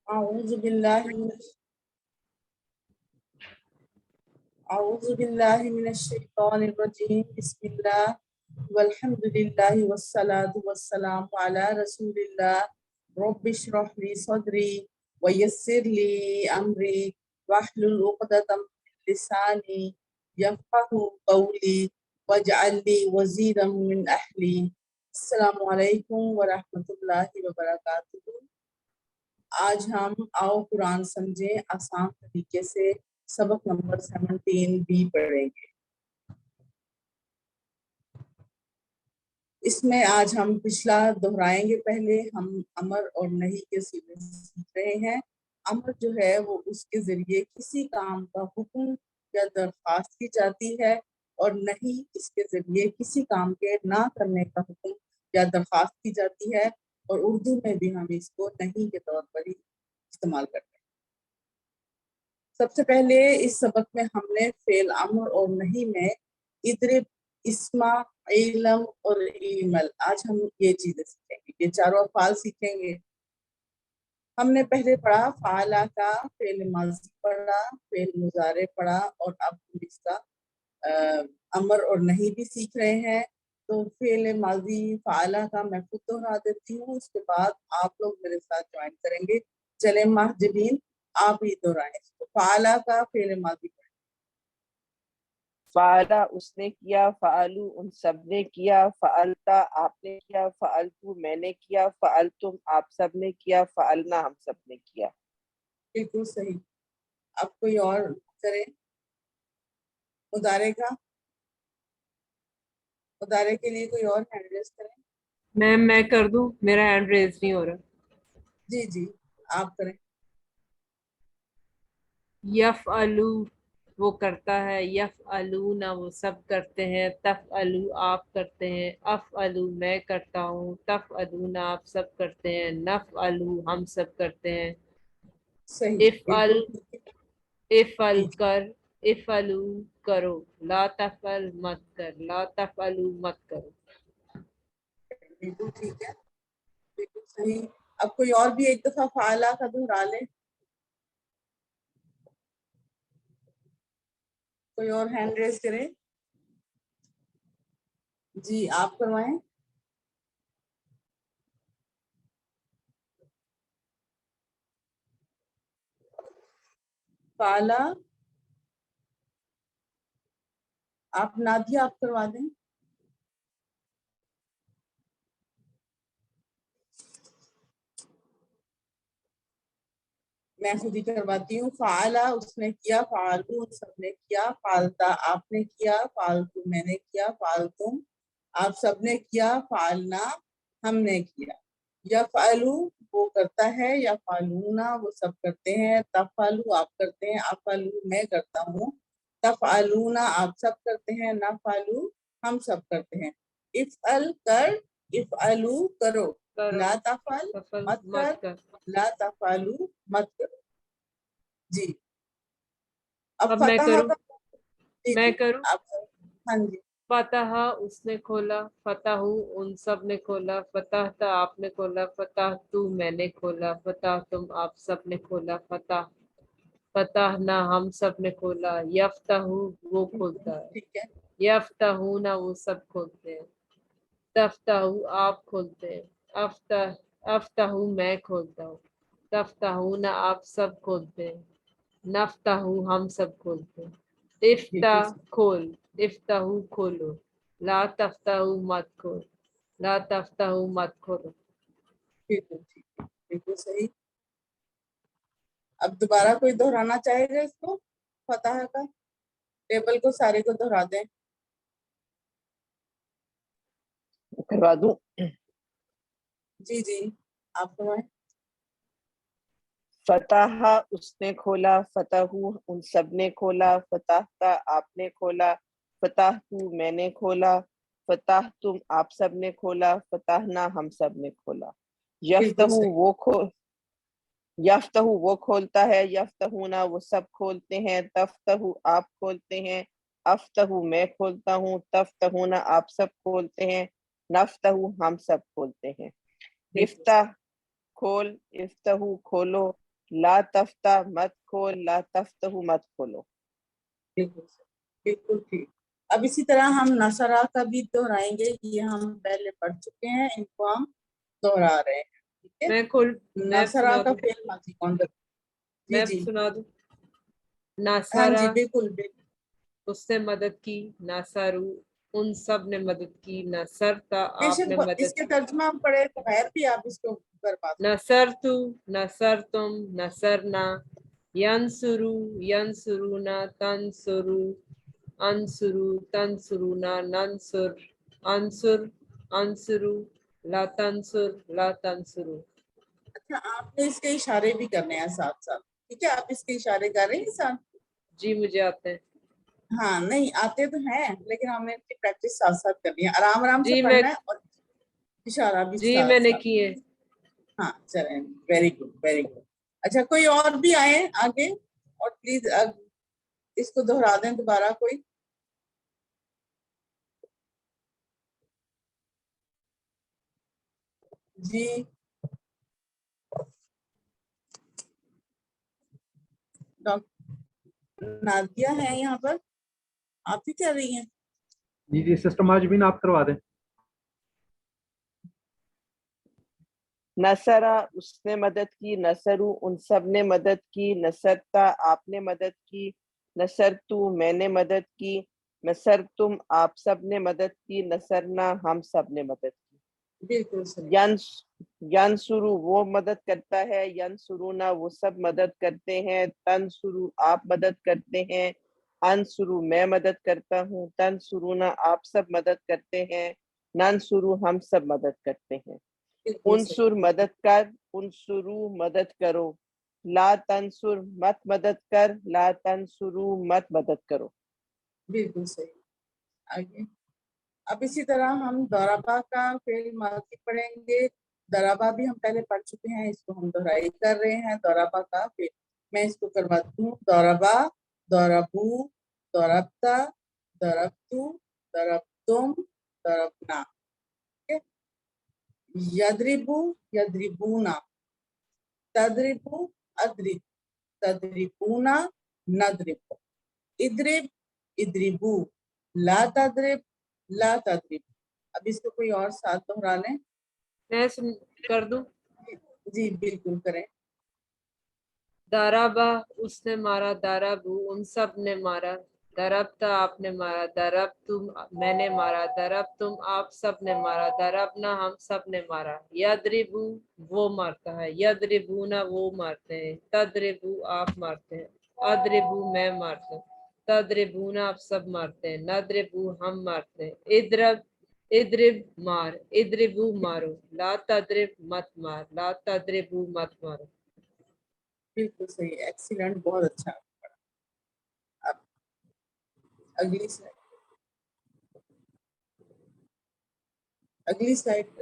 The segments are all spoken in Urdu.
أعوذ بالله من الشيطان الرجيم بسم الله والحمد لله والصلاة والسلام على رسول الله رب اشرح لي صدري ويسر لي أمري واحلل عقدة من لساني يفقه قولي واجعل لي وزيرا من أهلي. السلام علیکم ورحمۃ اللہ وبرکاتہ. آج ہم آؤ قرآن سمجھیں آسان طریقے سے سبق نمبر 17 بھی پڑھیں گے. اس میں آج ہم پچھلا دہرائیں گے. پہلے ہم امر اور نہیں کے صیغے سیکھ رہے ہیں. امر جو ہے وہ اس کے ذریعے کسی کام کا حکم یا درخواست کی جاتی ہے، اور نہیں اس کے ذریعے کسی کام کے نہ کرنے کا حکم یا درخواست کی جاتی ہے، اور اردو میں بھی ہم اس کو نہیں کے طور پر ہی استعمال کرتے ہیں. سب سے پہلے اس سبق میں ہم نے فعل امر اور نہیں میں اضرب، اسما، علم اور علمل، آج ہم یہ چیزیں سیکھیں گے. یہ چاروں افعال سیکھیں گے. ہم نے پہلے پڑھا فعلا کا فعل ماضی پڑھا، فعل مضارع پڑھا، اور اب ہم اس کا امر اور نہیں بھی سیکھ رہے ہیں. تو فعل ماضی فعلا کا میں خود دہرا دیتی ہوں، اس کے بعد آپ لوگ میرے ساتھ جوائن کریں گے. چلے محجبین آپ ہی دہرائیں. فعلا کا فعل ماضی پڑھا. فعلا اس نے کیا، فعلو ان سب نے کیا، فعلتا آپ نے کیا، فعلتو میں نے کیا، فعلتم آپ سب نے کیا، فعلنا ہم سب نے کیا. بالکل صحیح. اب کوئی اور کرے مضارع کا. مضارع کے لیے کوئی اور ہینڈ ریز کریں. میں کر دوں، میرا ہینڈ ریز نہیں ہو رہا. جی جی آپ کریں. یفعلو وہ کرتا ہے، یفعلون وہ سب کرتے ہیں، تفعلو آپ کرتے ہیں، افعلو میں کرتا ہوں، تفعلون آپ سب کرتے ہیں، نفعلو ہم سب کرتے ہیں. صحیح افعل بالکل. افعل جی کر، افعلو کرو، لا تفعل مت کر، لا تفعلو مت کرو. بالکل ٹھیک ہے، بالکل صحیح. اب کوئی اور بھی ایک دفعہ فعلا کا دہرا لے. کوئی اور ہینڈ ریز کرے. جی آپ کروائیں. فعلا آپ نادیہ آپ کروا دیں. میں خود ہی کرواتی ہوں. فعلا اس نے کیا، فعلو ان سب نے کیا، فعلتا آپ نے کیا، فعلتو میں نے کیا، فعلتم آپ سب نے کیا، فعلنا ہم نے کیا. یفعلو وہ کرتا ہے، یفعلونا وہ سب کرتے ہیں، تفعلو آپ کرتے ہیں، افعلو میں کرتا ہوں، تفعلونا آپ سب کرتے ہیں، نفعلو ہم سب کرتے ہیں. افعل کر، افعلو کرو، لا تفعل مت کر، لا تفعلو مت کرو. جی اب اب میں فتح کروں، کا. جی میں جی کروں. آپ. ہاں جی. فتح اس نے کھولا، فتح ان سب نے کھولا، فتحتا آپ نے کھولا، فتح تو میں نے کھولا، فتح تم آپ سب نے کھولا، فتح فتحنا ہم سب نے کھولا، یفتح وہ کھولتا ہے، ٹھیک ہے. یفتحون وہ سب کھولتے ہیں، تفتح آپ کھولتے ہیں، افتح افتح میں کھولتا ہوں، تفتحون آپ سب کھولتے ہیں، نفتح ہم سب کھولتے ہیں. افتح کھول، افتح کھولو، لا تفتح مت کھول، لا تفتح مت کھولو. بالکل ٹھیک ہے، بالکل صحیح. اب دوبارہ کوئی دہرانا چاہے گا اس کو فتح کا. ٹیبل کو سارے کو دہرا دیں. کروا دوں. جی جی آپ کروائیں. فتح اس نے کھولا، فتح ان سب نے کھولا، فتحتا آپ نے کھولا، فتحتو میں نے کھولا، فتح تم آپ سب نے کھولا، فتحنا ہم سب نے کھولا. بالکل صحیح. یفتح وہ کھولتا ہے، یفتحونا وہ سب کھولتے ہیں، تفتح آپ کھولتے ہیں، افتح میں کھولتا ہوں، تفتحونا آپ سب کھولتے ہیں، نفتح ہم سب کھولتے ہیں. بالکل افتح کھول، افتح کھولو، لا تفتح مت کھول، لا تفتحو مت کھولو. بالکل ٹھیک. اب اسی طرح ہم نصرہ کا بھی دہرائیں گے. یہ ہم پہلے پڑھ چکے ہیں, ان کو ہم دہرا رہے ہیں. ٹھیک ہے, میں نصرہ سنا کا دوں, فعل ماضی کون جی میں جی سنا دوں. ہاں ناصرہ جی بالکل بالکل. اس نے مدد کی, ناصرو ان سب نے مدد کی, نصرتا بے آپ شک نے اس مدد کے کی, ترجمہ ہم پڑھے تو خیر بھی آپ اس کو کروا دیں. نصرتو نصرتم نصرنا, ینصرو ینصرونا تنصرو, انصرو تنصرونا ننصر, انصر انصرو, لا تنصر لا تنصرو. اچھا, آپ نے اس کے اشارے بھی کرنے ہیں ساتھ ساتھ. ٹھیک ہے, آپ اس کے اشارے کر رہے ہیں ساتھ. جی مجھے آتے ہیں. ہاں نہیں آتے تو ہیں, لیکن ہم نے ان کی پریکٹس ساتھ ساتھ کرنی ہے. آرام آرام سے جی پڑھنا ہے اور اشارہ بھی میں ساتھ نے ساتھ. کیے. ہاں چلیں, ویری گڈ ویری گڈ. اچھا, کوئی اور بھی آئے آگے, اور پلیز اس کو دہرا دیں دوبارہ کوئی. جی ڈاکٹر نادیہ ہے یہاں پر, آپ ہی کر رہی ہیں؟ جی جی سسٹم آج بھی نا آپ کروا دیں. نصرہ اس نے مدد کی, نصرو ان سب نے مدد کی, نصرتا آپ نے مدد کی, نصرتو میں نے مدد کی, نصرتم آپ سب نے مدد کی, نصرنا ہم سب نے مدد کی. بالکل صحیح. ینصرو وہ مدد کرتا ہے, ینصرونا وہ سب مدد کرتے ہیں, تنصرو آپ مدد کرتے ہیں, انصرو میں مدد کرتا ہوں, تنصرونا آپ سب مدد کرتے ہیں, ننصرو ہم سب مدد کرتے ہیں. بالکل صحیح. انصر مدد کر, انصرو مدد کرو, لا تنصر مت مدد کر, لا تنصرو مت مدد کرو. بالکل صحیح. آگے اب اسی طرح ہم ضربہ کا فعل ماضی پڑھیں گے. ضربہ بھی ہم پہلے پڑھ چکے ہیں, اس کو ہم دہرائی کر رہے ہیں. ضربہ کا فعل میں اس کو کرواتی ہوں. ضربہ, ضربو, ضربتا, ضربتو, ضربتم, ضربنا. یضربو, یضربونا, تضربو, اضرب, تضربونا, نضرب. اضرب, اضربو, لا تضرب, لا تضرب. اب اس کو کوئی اور ساتھ دہرا لیں. میں کر دوں. جی بالکل کریں. دارابا اس نے مارا, دارابو ان سب نے مارا, دربتا آپ نے مارا, درب تم میں نے مارا, درب تم آپ سب نے مارا, دربنا ہم سب نے مارا. یدربو وہ مارتا ہے, یدربونا وہ مارتے ہیں, تدربو آپ مارتے ہیں, ادربو میں مارتا ہوں, تدربونا آپ سب مارتے ہیں, ندربو ہم مارتے ہیں. ادرب ادرب مار, ادربو مارو, لا تدرب مت مار, لا تدربو مت مارو. بالکل صحیح, ایکسیلنٹ, بہت اچھا. اب اگلی سلائڈ, اگلی سلائڈ.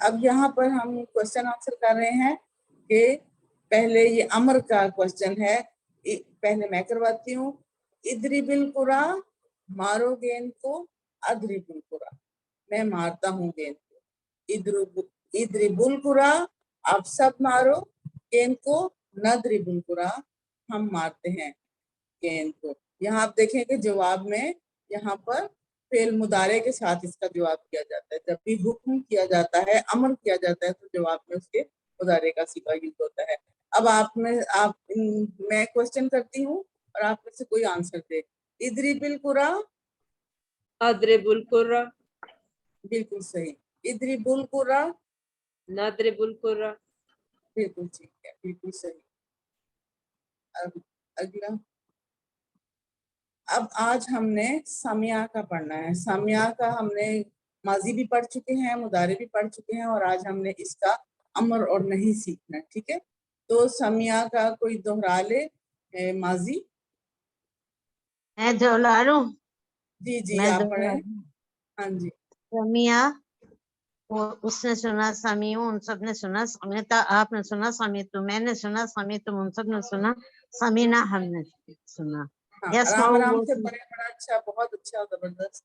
اب یہاں پر ہم کوشچن آنسر کر رہے ہیں کہ پہلے یہ امر کا کوشچن ہے. پہلے میں کرواتی ہوں. اضرب القرى, مارو گیند کو, اضرب القرى میں مارتا ہوں گیند کو. اضرب القرى آپ سب مارو گیند کو, نضرب القرى ہم مارتے ہیں گیند کو. یہاں آپ دیکھیں کہ جواب میں یہاں پر فعل مضارع کے ساتھ اس کا جواب کیا جاتا ہے. جب بھی حکم کیا جاتا ہے, امر کیا جاتا ہے, تو جواب میں اس کے مضارع کا صیغہ یوز ہوتا ہے. اب میں کوشچن کرتی ہوں اور آپ میں سے کوئی آنسر دے. اضرب القرى, اضرب القرى, بالکل صحیح. اضرب القرى, نضرب القرى. بالکل ٹھیک ہے, بالکل صحیح. اب اگلا, اب آج ہم نے سمیع کا پڑھنا ہے. سمیع کا ہم نے ماضی بھی پڑھ چکے ہیں, مضارع بھی پڑھ چکے ہیں, اور آج ہم نے اس کا امر اور نہیں سیکھنا ہے. ٹھیک ہے, تو سمیع کا کوئی دہرا لے ماضی. میں دہرا جی جی آپ پڑھیں. ہاں جی. سمیع اس نے سنا, سمیع ان سب نے سنا, سمیتا آپ نے سنا, سمیتو میں نے سنا, سمیتم ان سب نے سنا, سمینا ہم نے سنا. ہاں, آرام یسمعو آرام وہ سے پڑھیں, بڑا اچھا, بہت اچھا, زبردست.